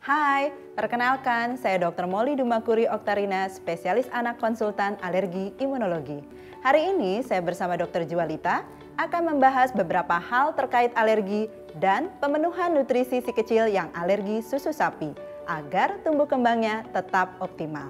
Hai, perkenalkan saya Dr. Molly Dumakuri Oktarina, spesialis anak konsultan alergi imunologi. Hari ini saya bersama Dr. Jualita akan membahas beberapa hal terkait alergi dan pemenuhan nutrisi si kecil yang alergi susu sapi agar tumbuh kembangnya tetap optimal.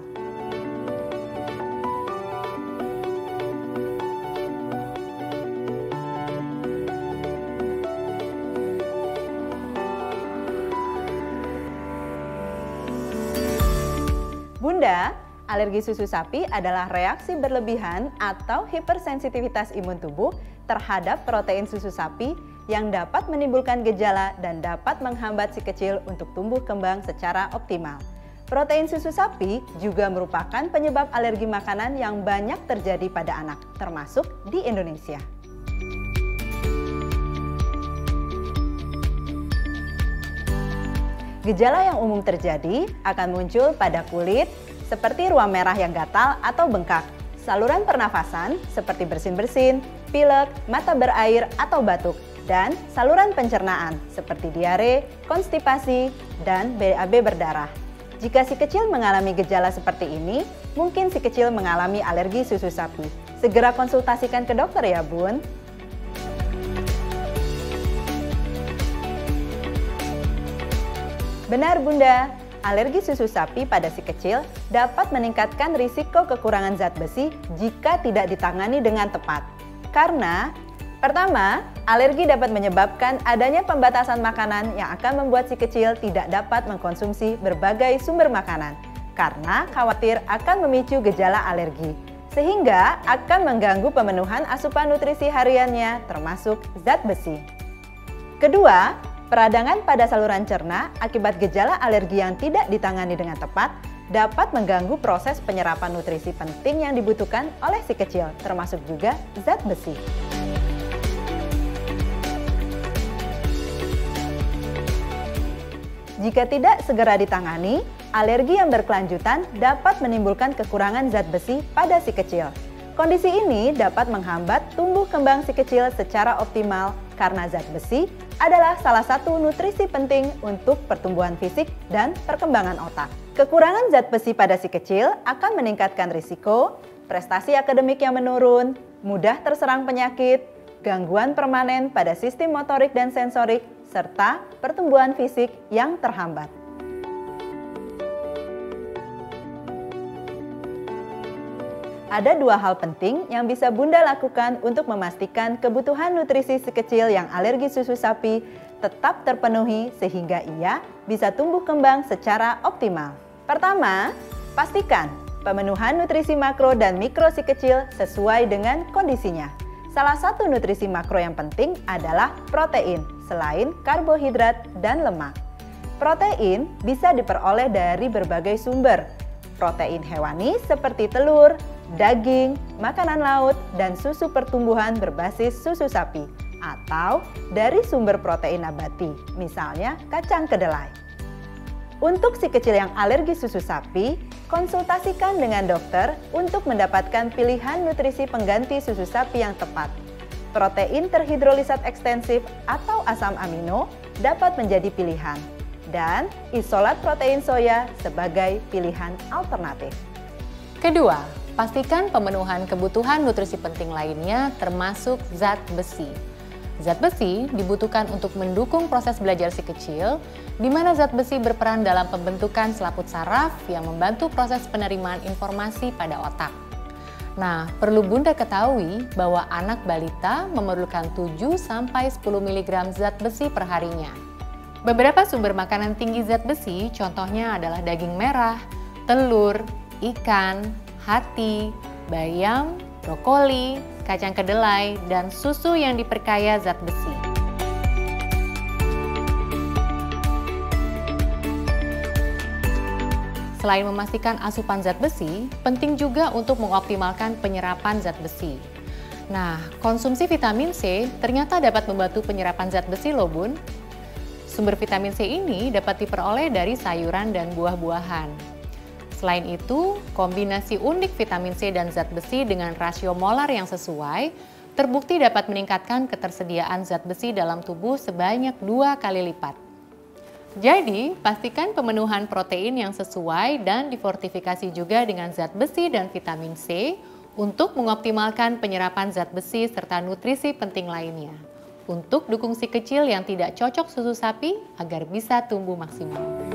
Bunda, alergi susu sapi adalah reaksi berlebihan atau hipersensitivitas imun tubuh terhadap protein susu sapi yang dapat menimbulkan gejala dan dapat menghambat si kecil untuk tumbuh kembang secara optimal. Protein susu sapi juga merupakan penyebab alergi makanan yang banyak terjadi pada anak, termasuk di Indonesia. Gejala yang umum terjadi akan muncul pada kulit seperti ruam merah yang gatal atau bengkak, saluran pernafasan seperti bersin-bersin, pilek, mata berair atau batuk, dan saluran pencernaan seperti diare, konstipasi, dan BAB berdarah. Jika si kecil mengalami gejala seperti ini, mungkin si kecil mengalami alergi susu sapi. Segera konsultasikan ke dokter ya, Bun. Benar Bunda, alergi susu sapi pada si kecil dapat meningkatkan risiko kekurangan zat besi jika tidak ditangani dengan tepat. Karena, pertama, alergi dapat menyebabkan adanya pembatasan makanan yang akan membuat si kecil tidak dapat mengkonsumsi berbagai sumber makanan, karena khawatir akan memicu gejala alergi, sehingga akan mengganggu pemenuhan asupan nutrisi hariannya termasuk zat besi. Kedua, peradangan pada saluran cerna akibat gejala alergi yang tidak ditangani dengan tepat dapat mengganggu proses penyerapan nutrisi penting yang dibutuhkan oleh si kecil, termasuk juga zat besi. Jika tidak segera ditangani, alergi yang berkelanjutan dapat menimbulkan kekurangan zat besi pada si kecil. Kondisi ini dapat menghambat tumbuh kembang si kecil secara optimal karena zat besi adalah salah satu nutrisi penting untuk pertumbuhan fisik dan perkembangan otak. Kekurangan zat besi pada si kecil akan meningkatkan risiko prestasi akademik yang menurun, mudah terserang penyakit, gangguan permanen pada sistem motorik dan sensorik, serta pertumbuhan fisik yang terhambat. Ada dua hal penting yang bisa Bunda lakukan untuk memastikan kebutuhan nutrisi si kecil yang alergi susu sapi tetap terpenuhi sehingga ia bisa tumbuh kembang secara optimal. Pertama, pastikan pemenuhan nutrisi makro dan mikro si kecil sesuai dengan kondisinya. Salah satu nutrisi makro yang penting adalah protein, selain karbohidrat dan lemak. Protein bisa diperoleh dari berbagai sumber. Protein hewani seperti telur, daging, makanan laut, dan susu pertumbuhan berbasis susu sapi, atau dari sumber protein nabati, misalnya kacang kedelai. Untuk si kecil yang alergi susu sapi, konsultasikan dengan dokter untuk mendapatkan pilihan nutrisi pengganti susu sapi yang tepat. Protein terhidrolisat ekstensif atau asam amino dapat menjadi pilihan, dan isolat protein soya sebagai pilihan alternatif. Kedua, pastikan pemenuhan kebutuhan nutrisi penting lainnya termasuk zat besi. Zat besi dibutuhkan untuk mendukung proses belajar si kecil, di mana zat besi berperan dalam pembentukan selaput saraf yang membantu proses penerimaan informasi pada otak. Nah, perlu Bunda ketahui bahwa anak balita memerlukan 7-10 mg zat besi per harinya. Beberapa sumber makanan tinggi zat besi contohnya adalah daging merah, telur, ikan, hati, bayam, brokoli, kacang kedelai, dan susu yang diperkaya zat besi. Selain memastikan asupan zat besi, penting juga untuk mengoptimalkan penyerapan zat besi. Nah, konsumsi vitamin C ternyata dapat membantu penyerapan zat besi loh Bun. Sumber vitamin C ini dapat diperoleh dari sayuran dan buah-buahan. Selain itu, kombinasi unik vitamin C dan zat besi dengan rasio molar yang sesuai terbukti dapat meningkatkan ketersediaan zat besi dalam tubuh sebanyak 2 kali lipat. Jadi, pastikan pemenuhan protein yang sesuai dan difortifikasi juga dengan zat besi dan vitamin C untuk mengoptimalkan penyerapan zat besi serta nutrisi penting lainnya. Untuk dukung si kecil yang tidak cocok susu sapi agar bisa tumbuh maksimal.